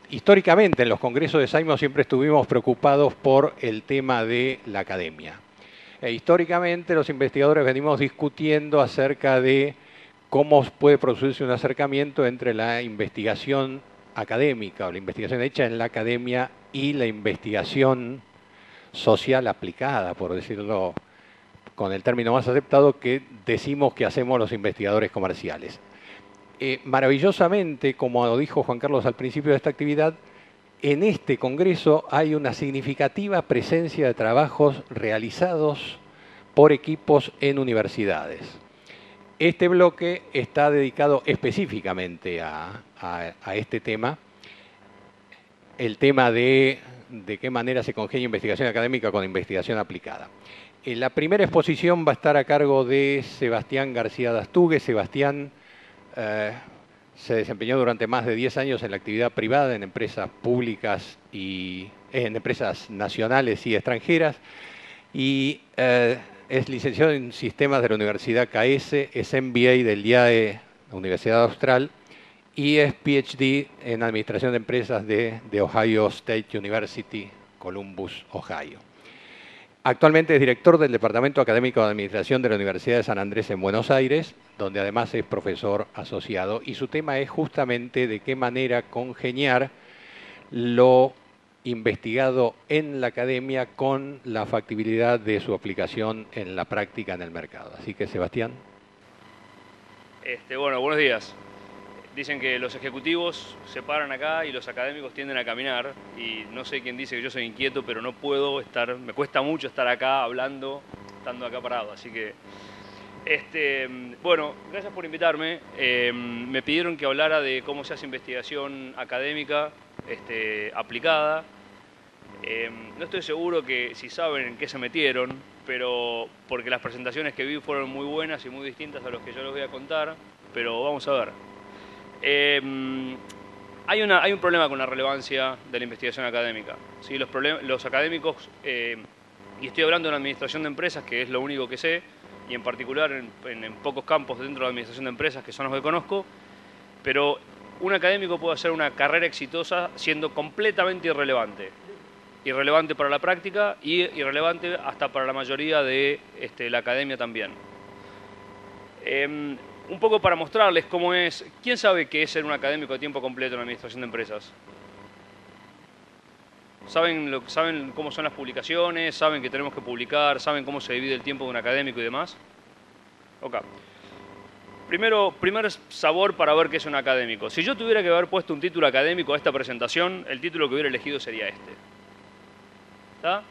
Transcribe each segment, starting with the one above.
históricamente en los congresos de SAIMO siempre estuvimos preocupados por el tema de la academia. Históricamente los investigadores venimos discutiendo acerca de cómo puede producirse un acercamiento entre la investigación académica o la investigación hecha en la academia y la investigación social aplicada, por decirlo con el término más aceptado, que decimos que hacemos los investigadores comerciales. Maravillosamente, como dijo Juan Carlos al principio de esta actividad, en este congreso hay una significativa presencia de trabajos realizados por equipos en universidades. Este bloque está dedicado específicamente a este tema, el tema de qué manera se congenia investigación académica con investigación aplicada. La primera exposición va a estar a cargo de Sebastián García Dastugue. Sebastián se desempeñó durante más de 10 años en la actividad privada, en empresas públicas y en empresas nacionales y extranjeras, y es licenciado en Sistemas de la Universidad KS, es MBA del IAE, la Universidad Austral, y es PhD en Administración de Empresas de Ohio State University, Columbus, Ohio. Actualmente es director del Departamento Académico de Administración de la Universidad de San Andrés en Buenos Aires, donde además es profesor asociado, y su tema es justamente de qué manera congeniar lo investigado en la academia con la factibilidad de su aplicación en la práctica en el mercado. Así que, Sebastián. Bueno, buenos días. Dicen que los ejecutivos se paran acá y los académicos tienden a caminar, y no sé quién dice que yo soy inquieto, pero no puedo estar, me cuesta mucho estar acá hablando, estando acá parado, así que... bueno, gracias por invitarme. Me pidieron que hablara de cómo se hace investigación académica aplicada. No estoy seguro que si saben en qué se metieron, pero porque las presentaciones que vi fueron muy buenas y muy distintas a los que yo les voy a contar, pero vamos a ver. Hay un problema con la relevancia de la investigación académica. ¿Sí? Los académicos, y estoy hablando de la administración de empresas, que es lo único que sé, y en particular en pocos campos dentro de la administración de empresas, que son los que conozco, pero un académico puede hacer una carrera exitosa siendo completamente irrelevante. Irrelevante para la práctica y irrelevante hasta para la mayoría de la academia también. Un poco para mostrarles cómo es. ¿Quién sabe qué es ser un académico de tiempo completo en la administración de empresas? ¿Saben cómo son las publicaciones? ¿Saben que tenemos que publicar? ¿Saben cómo se divide el tiempo de un académico y demás? Ok. Primer sabor para ver qué es un académico. Si yo tuviera que haber puesto un título académico a esta presentación, el título que hubiera elegido sería este. ¿Está?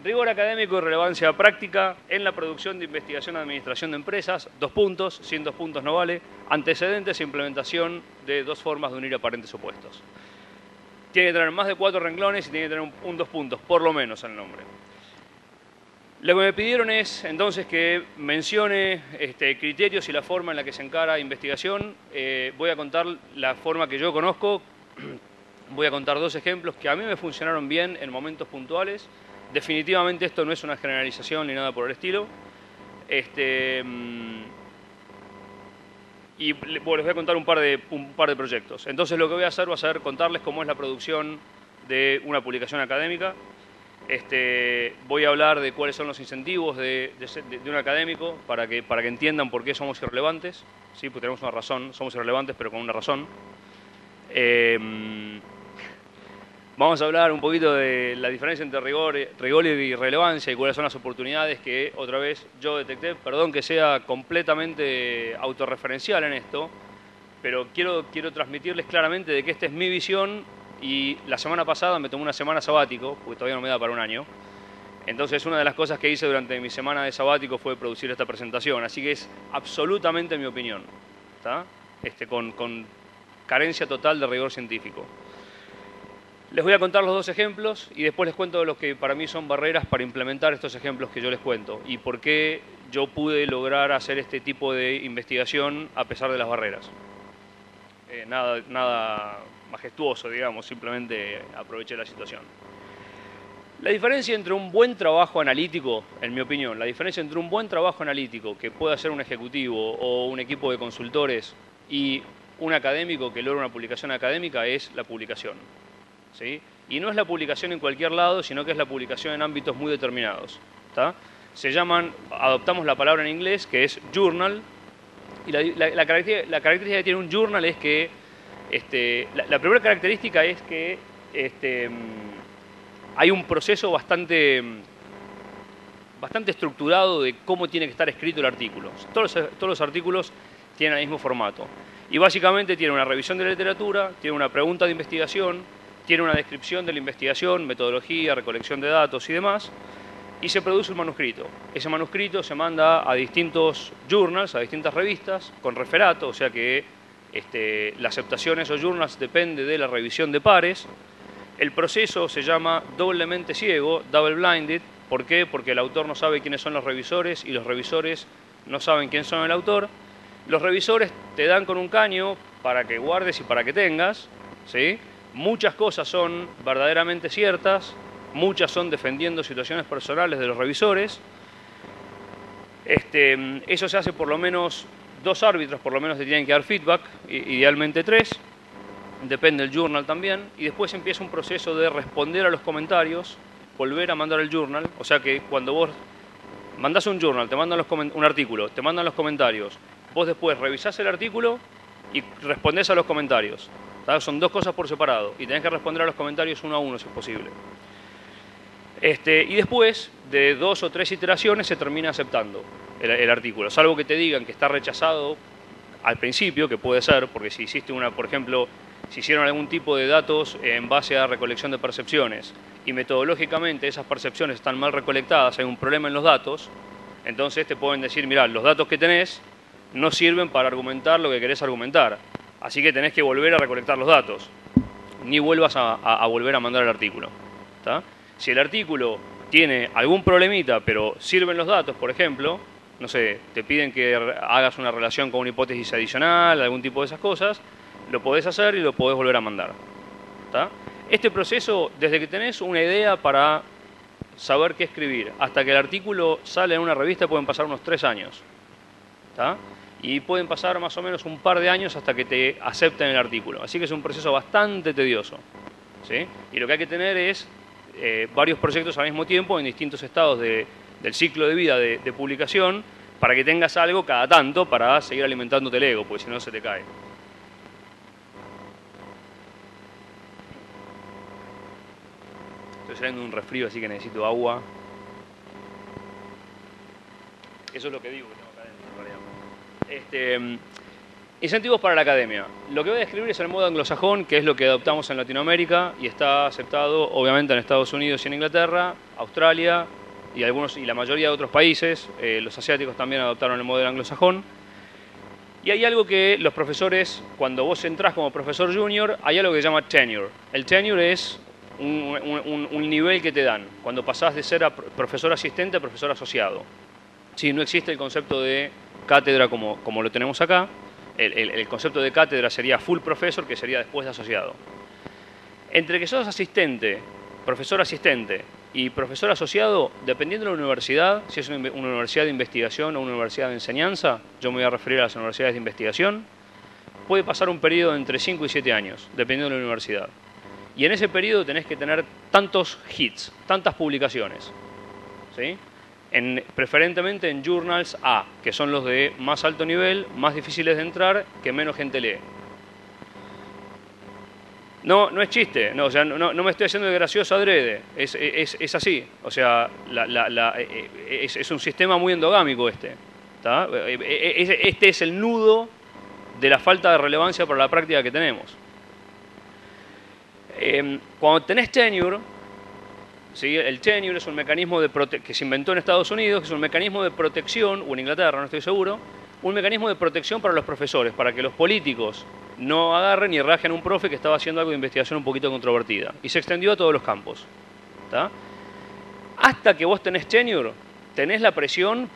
Rigor académico y relevancia práctica en la producción de investigación y administración de empresas, 2 puntos, sin 2 puntos no vale, antecedentes e implementación de 2 formas de unir aparentes opuestos. Tiene que tener más de 4 renglones y tiene que tener un 2 puntos, por lo menos en el nombre. Lo que me pidieron es entonces que mencione criterios y la forma en la que se encara investigación. Voy a contar la forma que yo conozco, voy a contar 2 ejemplos que a mí me funcionaron bien en momentos puntuales. Definitivamente esto no es una generalización ni nada por el estilo. Y bueno, les voy a contar un par de proyectos. Entonces lo que voy a hacer va a ser contarles cómo es la producción de una publicación académica. Voy a hablar de cuáles son los incentivos de un académico para que entiendan por qué somos irrelevantes. ¿Sí? Porque tenemos una razón, somos irrelevantes pero con una razón. Vamos a hablar un poquito de la diferencia entre rigor y relevancia y cuáles son las oportunidades que otra vez yo detecté. Perdón que sea completamente autorreferencial en esto, pero quiero transmitirles claramente de que esta es mi visión, y la semana pasada me tomé una semana sabático, porque todavía no me da para un año. Entonces una de las cosas que hice durante mi semana de sabático fue producir esta presentación, así que es absolutamente mi opinión, ¿está? Con carencia total de rigor científico. Les voy a contar los 2 ejemplos y después les cuento los que para mí son barreras para implementar estos ejemplos que yo les cuento y por qué yo pude lograr hacer este tipo de investigación a pesar de las barreras. Nada majestuoso, digamos, simplemente aproveché la situación. La diferencia entre un buen trabajo analítico, en mi opinión, la diferencia entre un buen trabajo analítico que puede hacer un ejecutivo o un equipo de consultores y un académico que logra una publicación académica es la publicación, ¿sí? Y no es la publicación en cualquier lado, sino que es la publicación en ámbitos muy determinados, ¿tá? Se llaman, adoptamos la palabra en inglés, que es journal, y la característica que tiene un journal es que, la primera característica es que hay un proceso bastante estructurado de cómo tiene que estar escrito el artículo. Todos los artículos tienen el mismo formato. Y básicamente tiene una revisión de la literatura, tiene una pregunta de investigación, tiene una descripción de la investigación, metodología, recolección de datos y demás, y se produce un manuscrito. Ese manuscrito se manda a distintos journals, a distintas revistas, con referato, o sea que la aceptación de esos journals depende de la revisión de pares. El proceso se llama doblemente ciego, double blinded. ¿Por qué? Porque el autor no sabe quiénes son los revisores y los revisores no saben quién son el autor. Los revisores te dan con un caño para que guardes y para que tengas, ¿sí? Muchas cosas son verdaderamente ciertas, muchas son defendiendo situaciones personales de los revisores. Eso se hace por lo menos 2 árbitros, por lo menos te tienen que dar feedback, idealmente 3. Depende del journal también. Y después empieza un proceso de responder a los comentarios, volver a mandar el journal. O sea que cuando vos mandás un journal, te mandan un artículo, te mandan los comentarios, vos después revisás el artículo y respondés a los comentarios. ¿Tá? Son 2 cosas por separado y tenés que responder a los comentarios uno a uno si es posible. Y después de 2 o 3 iteraciones se termina aceptando el artículo, salvo que te digan que está rechazado al principio, que puede ser, porque si hiciste por ejemplo, si hicieron algún tipo de datos en base a recolección de percepciones y metodológicamente esas percepciones están mal recolectadas, hay un problema en los datos, entonces te pueden decir, mirá, los datos que tenés no sirven para argumentar lo que querés argumentar, así que tenés que volver a recolectar los datos, ni vuelvas a volver a mandar el artículo, ¿tá? Si el artículo tiene algún problemita, pero sirven los datos, por ejemplo, no sé, te piden que hagas una relación con una hipótesis adicional, algún tipo de esas cosas, lo podés hacer y lo podés volver a mandar, ¿tá? Este proceso, desde que tenés una idea para saber qué escribir, hasta que el artículo sale en una revista, pueden pasar unos 3 años, ¿tá? Y pueden pasar más o menos un par de años hasta que te acepten el artículo. Así que es un proceso bastante tedioso, ¿sí? Y lo que hay que tener es varios proyectos al mismo tiempo en distintos estados del ciclo de vida de publicación para que tengas algo cada tanto para seguir alimentándote el ego, porque si no se te cae. Estoy saliendo de un resfrío, así que necesito agua. Eso es lo que digo que tengo acá adentro, en realidad. Incentivos para la academia. Lo que voy a describir es el modo anglosajón, que es lo que adoptamos en Latinoamérica y está aceptado obviamente en Estados Unidos y en Inglaterra, Australia y la mayoría de otros países. Los asiáticos también adoptaron el modelo anglosajón. Y hay algo que los profesores, cuando vos entrás como profesor junior, hay algo que se llama tenure. El tenure es un nivel que te dan cuando pasás de ser profesor asistente a profesor asociado. Sí, no existe el concepto de cátedra como lo tenemos acá. El concepto de cátedra sería full professor, que sería después de asociado. Entre que sos asistente, profesor asistente y profesor asociado, dependiendo de la universidad, si es una universidad de investigación o una universidad de enseñanza, yo me voy a referir a las universidades de investigación, puede pasar un periodo de entre 5 y 7 años, dependiendo de la universidad. Y en ese periodo tenés que tener tantos hits, tantas publicaciones, ¿sí? Preferentemente en journals A, que son los de más alto nivel, más difíciles de entrar, que menos gente lee. No es chiste, no, o sea, no me estoy haciendo de gracioso adrede, es así, o sea, es un sistema muy endogámico ¿tá? Este es el nudo de la falta de relevancia para la práctica que tenemos. Cuando tenés tenure, ¿sí? El tenure es un mecanismo que se inventó en Estados Unidos, que es un mecanismo de protección, o en Inglaterra, no estoy seguro, un mecanismo de protección para los profesores, para que los políticos no agarren y rajen a un profe que estaba haciendo algo de investigación un poquito controvertida. Y se extendió a todos los campos, ¿tá? Hasta que vos tenés tenure, tenés la presión,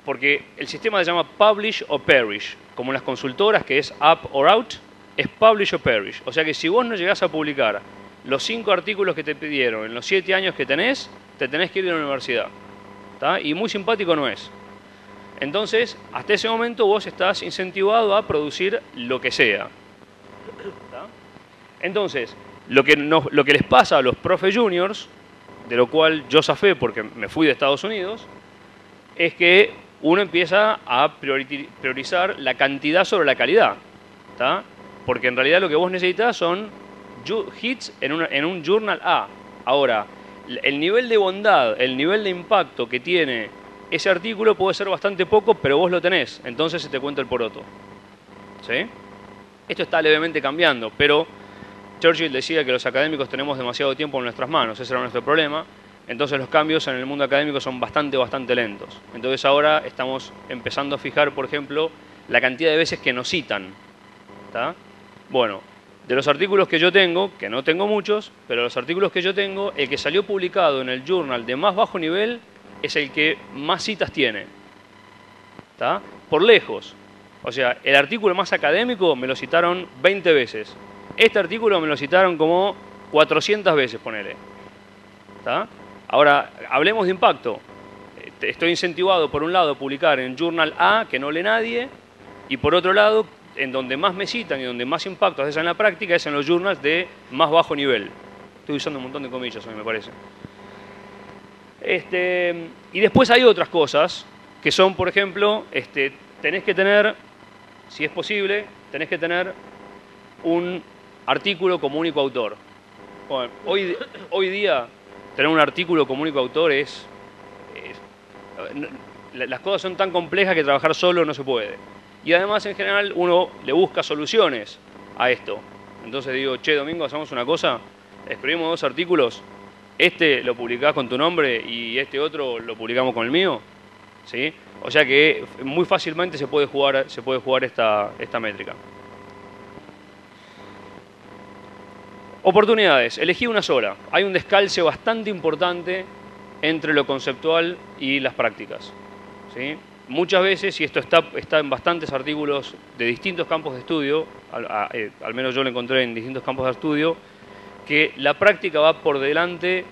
porque el sistema se llama publish or perish, como en las consultoras, que es up or out, es publish or perish. O sea que si vos no llegás a publicar los 5 artículos que te pidieron en los 7 años que tenés, te tenés que ir a la universidad, ¿tá? Y muy simpático no es. Entonces, hasta ese momento vos estás incentivado a producir lo que sea. ¿Está? Entonces, lo que les pasa a los profe juniors, de lo cual yo zafé porque me fui de Estados Unidos, es que uno empieza a priorizar la cantidad sobre la calidad. ¿Está? Porque en realidad lo que vos necesitas son hits en un journal A. Ahora, el nivel de bondad, el nivel de impacto que tiene ese artículo puede ser bastante poco, pero vos lo tenés, entonces se te cuenta el poroto. ¿Sí? Esto está levemente cambiando, pero Churchill decía que los académicos tenemos demasiado tiempo en nuestras manos, ese era nuestro problema. Entonces los cambios en el mundo académico son bastante lentos. Entonces ahora estamos empezando a fijar, por ejemplo, la cantidad de veces que nos citan. ¿Está? Bueno, de los artículos que yo tengo, que no tengo muchos, pero los artículos que yo tengo, el que salió publicado en el journal de más bajo nivel es el que más citas tiene. ¿Está? Por lejos. O sea, el artículo más académico me lo citaron 20 veces. Este artículo me lo citaron como 400 veces, ponele. ¿Está? Ahora, hablemos de impacto. Estoy incentivado, por un lado, a publicar en Journal A, que no lee nadie, y por otro lado, en donde más me citan y donde más impacto haces en la práctica es en los journals de más bajo nivel. Estoy usando un montón de comillas hoy, me parece. Y después hay otras cosas, que son, por ejemplo, tenés que tener, si es posible, tenés que tener un artículo como único autor. Bueno, hoy día, tener un artículo como único autor las cosas son tan complejas que trabajar solo no se puede. Y además, en general, uno le busca soluciones a esto. Entonces digo, che, Domingo, hacemos una cosa, escribimos 2 artículos, este lo publicás con tu nombre y este otro lo publicamos con el mío, ¿sí? O sea que muy fácilmente se puede jugar esta métrica. Oportunidades, elegí una sola. Hay un descalce bastante importante entre lo conceptual y las prácticas, ¿sí? Muchas veces, y esto está en bastantes artículos de distintos campos de estudio, al menos yo lo encontré en distintos campos de estudio, que la práctica va por delante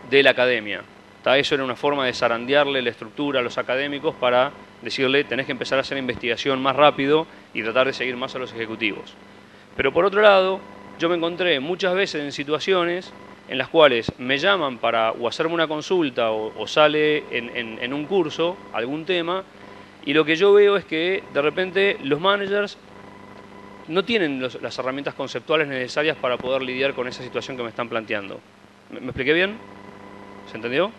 de la academia. Eso era una forma de zarandearle la estructura a los académicos para decirle tenés que empezar a hacer investigación más rápido y tratar de seguir más a los ejecutivos. Pero por otro lado, yo me encontré muchas veces en situaciones en las cuales me llaman para o hacerme una consulta o sale en un curso algún tema, y lo que yo veo es que de repente los managers no tienen las herramientas conceptuales necesarias para poder lidiar con esa situación que me están planteando. ¿Me expliqué bien? ¿Se entendió?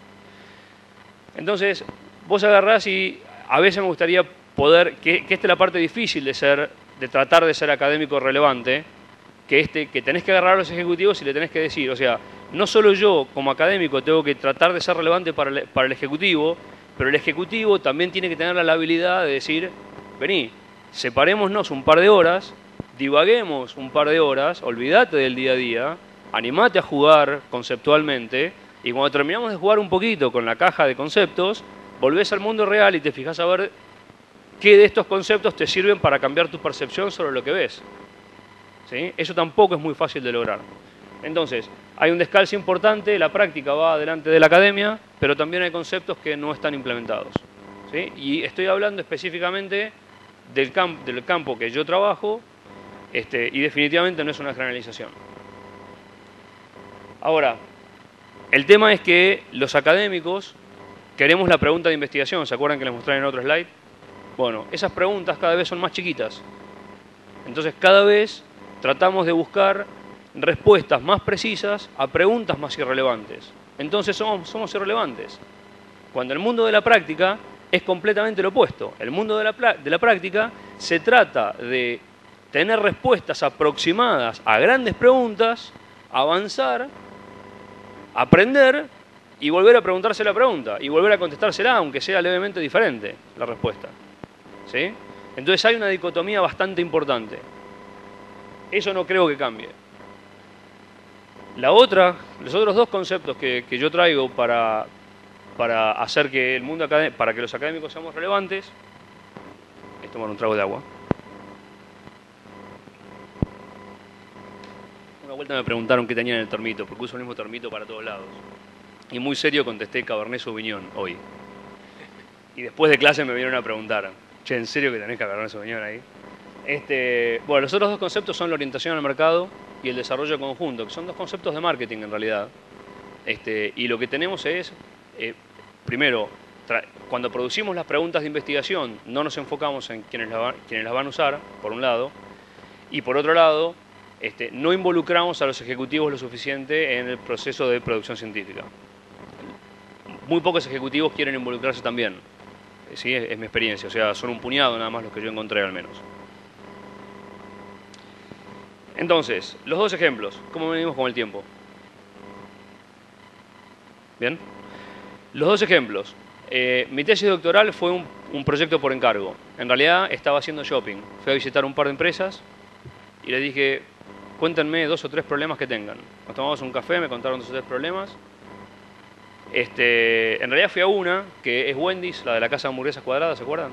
Entonces, vos agarrás y a veces me gustaría poder, que esta es la parte difícil de tratar de ser académico relevante, que tenés que agarrar a los ejecutivos y le tenés que decir, o sea, no solo yo como académico tengo que tratar de ser relevante para el ejecutivo, pero el ejecutivo también tiene que tener la habilidad de decir, vení, separémonos un par de horas, divaguemos un par de horas, olvídate del día a día, animate a jugar conceptualmente, y cuando terminamos de jugar un poquito con la caja de conceptos, volvés al mundo real y te fijás a ver qué de estos conceptos te sirven para cambiar tu percepción sobre lo que ves. ¿Sí? Eso tampoco es muy fácil de lograr. Entonces, hay un descalce importante, la práctica va delante de la academia, pero también hay conceptos que no están implementados. ¿Sí? Y estoy hablando específicamente del campo que yo trabajo, y definitivamente no es una generalización. Ahora, el tema es que los académicos queremos la pregunta de investigación. ¿Se acuerdan que les mostré en otro slide? Bueno, esas preguntas cada vez son más chiquitas. Entonces, cada vez tratamos de buscar respuestas más precisas a preguntas más irrelevantes. Entonces somos irrelevantes. Cuando el mundo de la práctica es completamente lo opuesto. El mundo de la práctica se trata de tener respuestas aproximadas a grandes preguntas, avanzar, aprender y volver a preguntarse la pregunta y volver a contestársela, aunque sea levemente diferente la respuesta. ¿Sí? Entonces hay una dicotomía bastante importante. Eso no creo que cambie. Los otros 2 conceptos que yo traigo para hacer que para que los académicos seamos relevantes, es tomar un trago de agua. Una vuelta me preguntaron qué tenía en el termito, porque uso el mismo termito para todos lados. Y muy serio contesté Cabernet Sauvignon hoy. Y después de clase me vinieron a preguntar, che, ¿en serio que tenés que agarrar a ese señor ahí? Bueno, los otros dos conceptos son la orientación al mercado y el desarrollo conjunto, que son dos conceptos de marketing en realidad. Y lo que tenemos es, primero, cuando producimos las preguntas de investigación, no nos enfocamos en quienes las van a usar, por un lado, y por otro lado, no involucramos a los ejecutivos lo suficiente en el proceso de producción científica. Muy pocos ejecutivos quieren involucrarse también. ¿Sí? Es mi experiencia, o sea, son un puñado nada más los que yo encontré al menos. Entonces, los dos ejemplos, ¿cómo venimos con el tiempo? ¿Bien? Los dos ejemplos. Mi tesis doctoral fue un proyecto por encargo. En realidad estaba haciendo shopping. Fui a visitar un par de empresas y les dije, cuéntenme 2 o 3 problemas que tengan. Nos tomamos un café, me contaron 2 o 3 problemas. En realidad fui a una, que es Wendy's, la de la casa de hamburguesas cuadradas, ¿se acuerdan?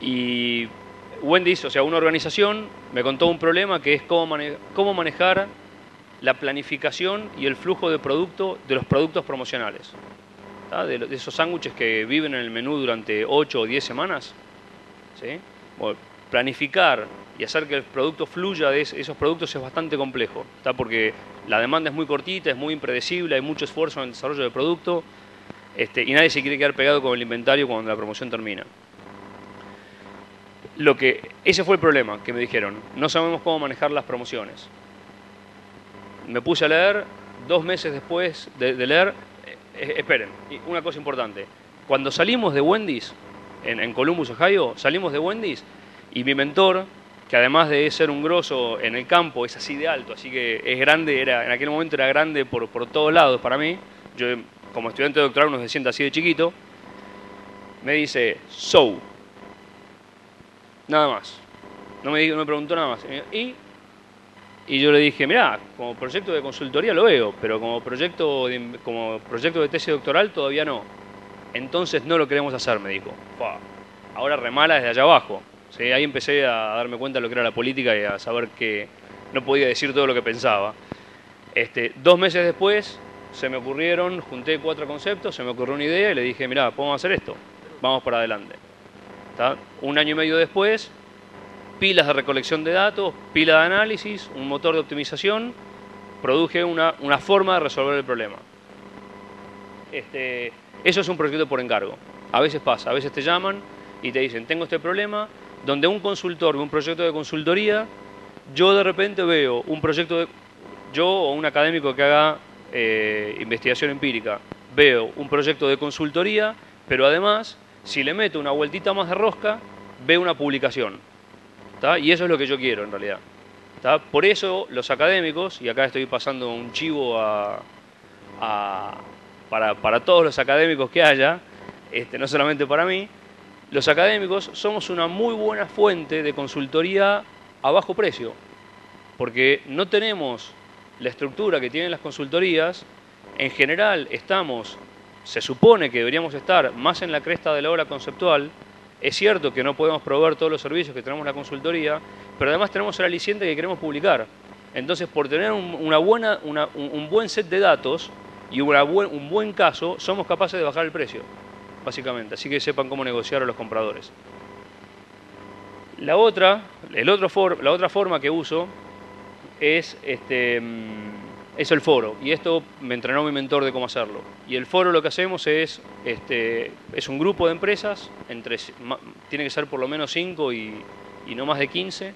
Y Wendy's, o sea, una organización, me contó un problema que es cómo manejar la planificación y el flujo de los productos promocionales. De esos sándwiches que viven en el menú durante 8 o 10 semanas. ¿Sí? Bueno, planificar y hacer que el producto fluya de esos productos es bastante complejo, porque la demanda es muy cortita, es muy impredecible, hay mucho esfuerzo en el desarrollo del producto y nadie se quiere quedar pegado con el inventario cuando la promoción termina. Ese fue el problema que me dijeron, no sabemos cómo manejar las promociones. Me puse a leer, 2 meses después de leer, esperen, una cosa importante, cuando salimos de Wendy's, en Columbus, Ohio, salimos de Wendy's y mi mentor, que además de ser un grosso en el campo, es así de alto, así que es grande, en aquel momento era grande por todos lados para mí, yo como estudiante de doctorado uno se siente así de chiquito, me dice, so, nada más, no me preguntó nada más, y yo le dije, mirá, como proyecto de consultoría lo veo, pero como proyecto de tesis doctoral todavía no. Entonces no lo queremos hacer, me dijo. Ahora remala desde allá abajo. ¿Sí? Ahí empecé a darme cuenta de lo que era la política y a saber que no podía decir todo lo que pensaba. 2 meses después junté 4 conceptos, se me ocurrió una idea y le dije, mirá, podemos hacer esto, vamos para adelante. ¿Está? 1 año y medio después, pilas de recolección de datos, pila de análisis, un motor de optimización, produje una forma de resolver el problema. Eso es un proyecto por encargo. A veces pasa, a veces te llaman y te dicen, tengo este problema, donde un consultor de un proyecto de consultoría, yo de repente veo un proyecto yo o un académico que haga investigación empírica, veo un proyecto de consultoría, pero además, si le meto una vueltita más de rosca, veo una publicación. ¿Tá? Y eso es lo que yo quiero en realidad. ¿Tá? Por eso los académicos, y acá estoy pasando un chivo para todos los académicos que haya, no solamente para mí, los académicos somos una muy buena fuente de consultoría a bajo precio, porque no tenemos la estructura que tienen las consultorías. En general se supone que deberíamos estar más en la cresta de la ola conceptual. Es cierto que no podemos proveer todos los servicios que tenemos en la consultoría, pero además tenemos el aliciente que queremos publicar. Entonces, por tener un buen set de datos y un buen caso, somos capaces de bajar el precio, básicamente. Así que sepan cómo negociar a los compradores. La otra forma que uso es el foro. Y esto me entrenó mi mentor de cómo hacerlo. Y el foro lo que hacemos es un grupo de empresas, tiene que ser por lo menos 5 y no más de 15.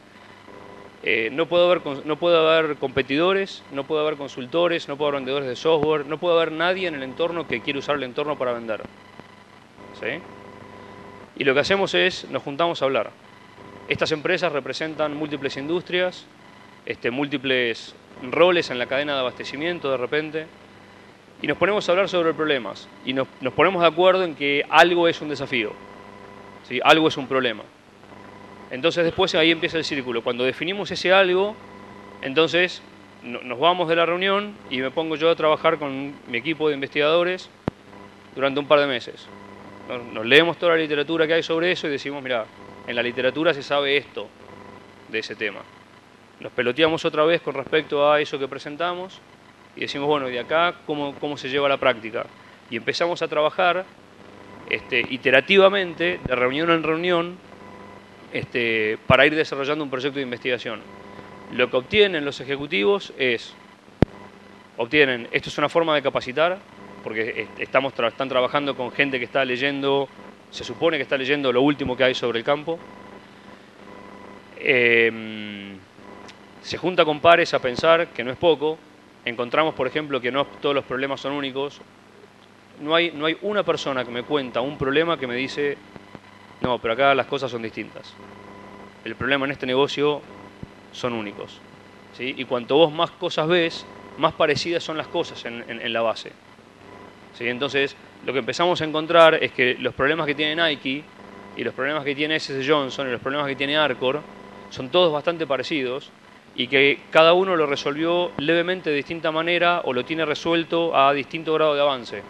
No puede haber competidores, no puede haber consultores, no puede haber vendedores de software, no puede haber nadie en el entorno que quiera usar el entorno para vender. ¿Sí? Y lo que hacemos es, nos juntamos a hablar. Estas empresas representan múltiples industrias, múltiples roles en la cadena de abastecimiento de repente, y nos ponemos a hablar sobre problemas, y nos ponemos de acuerdo en que algo es un desafío, ¿sí? Algo es un problema. Entonces después ahí empieza el círculo. Cuando definimos ese algo, entonces nos vamos de la reunión y me pongo yo a trabajar con mi equipo de investigadores durante un par de meses. Nos leemos toda la literatura que hay sobre eso y decimos, mira, en la literatura se sabe esto de ese tema. Nos peloteamos otra vez con respecto a eso que presentamos y decimos, bueno, de acá, ¿cómo se lleva a la práctica? y empezamos a trabajar iterativamente, de reunión en reunión, para ir desarrollando un proyecto de investigación. Lo que obtienen los ejecutivos esto es una forma de capacitar, porque están trabajando con gente que está leyendo, se supone que está leyendo lo último que hay sobre el campo. Se junta con pares a pensar, que no es poco. Encontramos, por ejemplo, que no todos los problemas son únicos. No hay una persona que me cuenta un problema que me dice, no, pero acá las cosas son distintas. El problema en este negocio son únicos, ¿sí? Y cuanto vos más cosas ves, más parecidas son las cosas en la base, ¿sí? Entonces, lo que empezamos a encontrar es que los problemas que tiene Nike y los problemas que tiene S.C. Johnson y los problemas que tiene Arcor son todos bastante parecidos y que cada uno lo resolvió levemente de distinta manera o lo tiene resuelto a distinto grado de avance,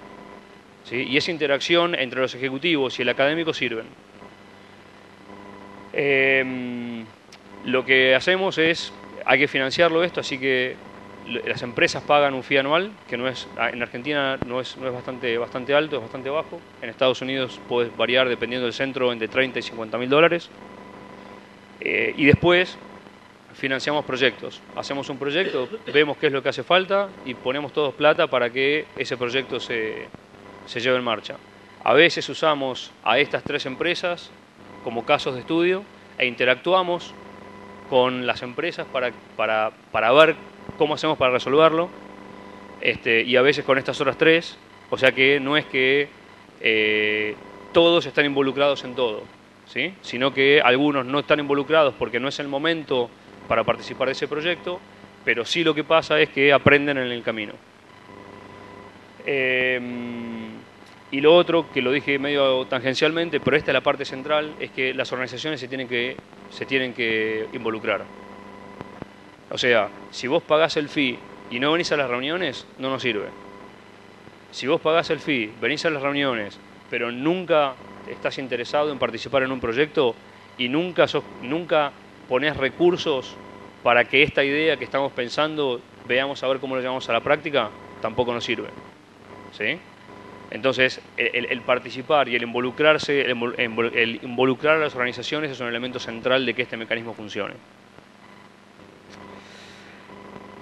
¿sí? Y esa interacción entre los ejecutivos y el académico sirven. Lo que hacemos hay que financiarlo esto, así que las empresas pagan un fee anual, que no es, en Argentina no es bastante alto, es bastante bajo. En Estados Unidos puede variar dependiendo del centro entre 30 y 50 mil dólares. Y después financiamos proyectos. Hacemos un proyecto, vemos qué es lo que hace falta y ponemos todos plata para que ese proyecto se lleve en marcha. A veces usamos a estas 3 empresas como casos de estudio e interactuamos con las empresas para ver cómo hacemos para resolverlo, y a veces con estas otras 3, o sea que no es que todos están involucrados en todo, ¿sí? Sino que algunos no están involucrados porque no es el momento para participar de ese proyecto, pero sí lo que pasa es que aprenden en el camino. Y lo otro, que lo dije medio tangencialmente, pero esta es la parte central, es que las organizaciones se tienen que involucrar. O sea, si vos pagás el fee y no venís a las reuniones, no nos sirve. Si vos pagás el fee, venís a las reuniones, pero nunca estás interesado en participar en un proyecto y nunca ponés recursos para que esta idea que estamos pensando, veamos a ver cómo lo llevamos a la práctica, tampoco nos sirve, ¿sí? Entonces, el participar y el involucrarse, el involucrar a las organizaciones es un elemento central de que este mecanismo funcione.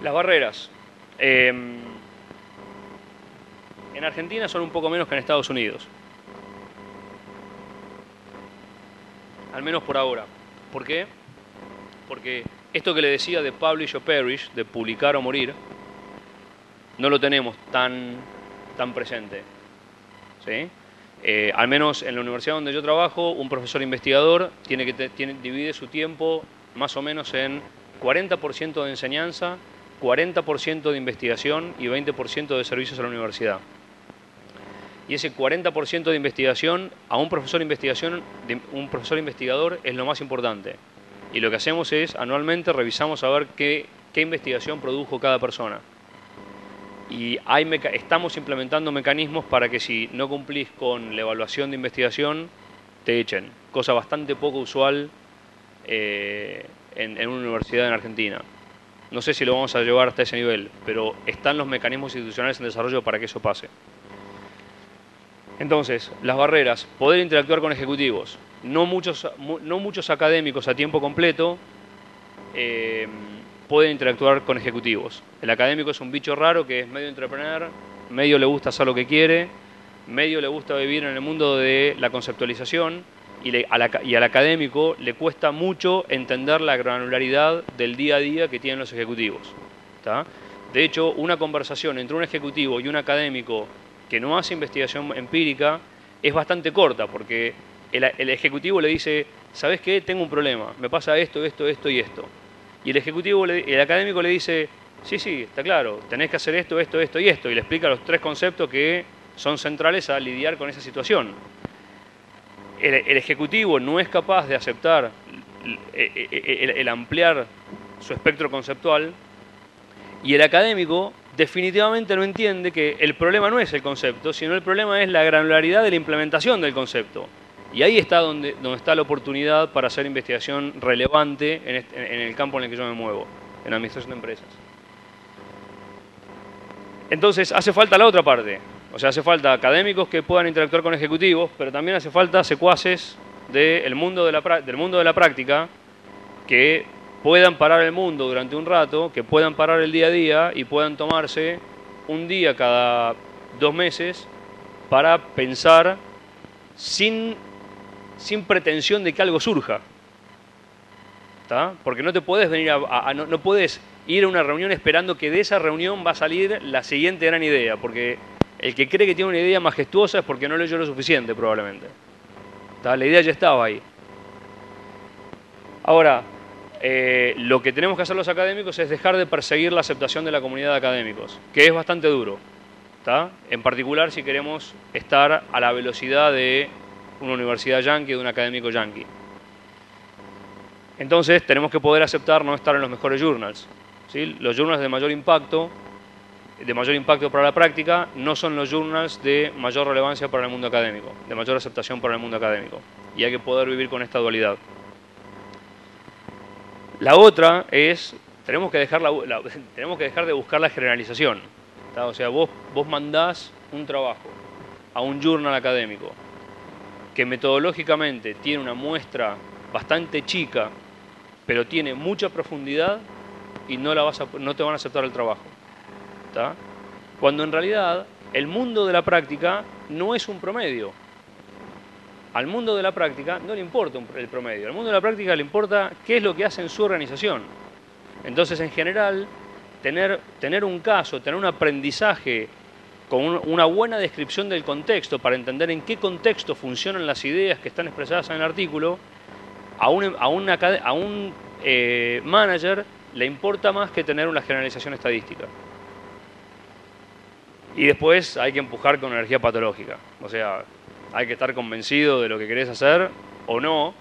Las barreras. En Argentina son un poco menos que en Estados Unidos. Al menos por ahora. ¿Por qué? Porque esto que le decía de publish or perish, de publicar o morir, no lo tenemos tan presente, ¿sí? Al menos en la universidad donde yo trabajo, un profesor investigador divide su tiempo más o menos en 40% de enseñanza, 40% de investigación y 20% de servicios a la universidad. Y ese 40% de investigación, a un profesor investigador es lo más importante. Y lo que hacemos es, anualmente revisamos a ver qué investigación produjo cada persona. Y estamos implementando mecanismos para que si no cumplís con la evaluación de investigación, te echen. Cosa bastante poco usual en una universidad en Argentina. No sé si lo vamos a llevar hasta ese nivel, pero están los mecanismos institucionales en desarrollo para que eso pase. Entonces, las barreras. Poder interactuar con ejecutivos. No muchos académicos a tiempo completo pueden interactuar con ejecutivos. El académico es un bicho raro que es medio entrepreneur, medio le gusta hacer lo que quiere, medio le gusta vivir en el mundo de la conceptualización y al académico le cuesta mucho entender la granularidad del día a día que tienen los ejecutivos, ¿tá? De hecho, una conversación entre un ejecutivo y un académico que no hace investigación empírica es bastante corta, porque el ejecutivo le dice, ¿sabés qué? Tengo un problema, me pasa esto, esto, esto y esto. Y el académico le dice, sí, está claro, tenés que hacer esto, esto, esto y esto, y le explica los 3 conceptos que son centrales a lidiar con esa situación. El ejecutivo no es capaz de aceptar el ampliar su espectro conceptual, y el académico definitivamente no entiende que el problema no es el concepto, sino el problema es la granularidad de la implementación del concepto. Y ahí está donde está la oportunidad para hacer investigación relevante en el campo en el que yo me muevo, en la administración de empresas. Entonces, hace falta la otra parte, O sea, hace falta académicos que puedan interactuar con ejecutivos, pero también hace falta secuaces del mundo de la práctica que puedan parar el mundo durante un rato, que puedan parar el día a día y puedan tomarse un día cada 2 meses para pensar sin pretensión de que algo surja. ¿Tá? Porque no te puedes venir no puedes ir a una reunión esperando que de esa reunión va a salir la siguiente gran idea, porque el que cree que tiene una idea majestuosa es porque no leyó lo suficiente, probablemente. ¿Tá? La idea ya estaba ahí. Ahora, lo que tenemos que hacer los académicos es dejar de perseguir la aceptación de la comunidad de académicos, que es bastante duro. ¿Tá? En particular si queremos estar a la velocidad de una universidad yanqui o de un académico yanqui. Entonces tenemos que poder aceptar no estar en los mejores journals. ¿Sí? Los journals de mayor impacto para la práctica no son los journals de mayor relevancia para el mundo académico, de mayor aceptación para el mundo académico. Y hay que poder vivir con esta dualidad. La otra es, tenemos que dejar de buscar la generalización. ¿Tá? O sea, vos mandás un trabajo a un journal académico que metodológicamente tiene una muestra bastante chica, pero tiene mucha profundidad y no te van a aceptar el trabajo. ¿Tá? Cuando en realidad el mundo de la práctica no es un promedio. Al mundo de la práctica no le importa el promedio. Al mundo de la práctica le importa qué es lo que hace en su organización. Entonces, en general, tener un caso, tener un aprendizaje con una buena descripción del contexto para entender en qué contexto funcionan las ideas que están expresadas en el artículo, a un manager le importa más que tener una generalización estadística. Y después hay que empujar con energía patológica. O sea, hay que estar convencido de lo que querés hacer o no.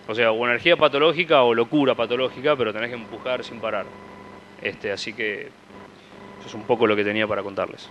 O sea, o energía patológica o locura patológica, pero tenés que empujar sin parar. Así que eso es un poco lo que tenía para contarles.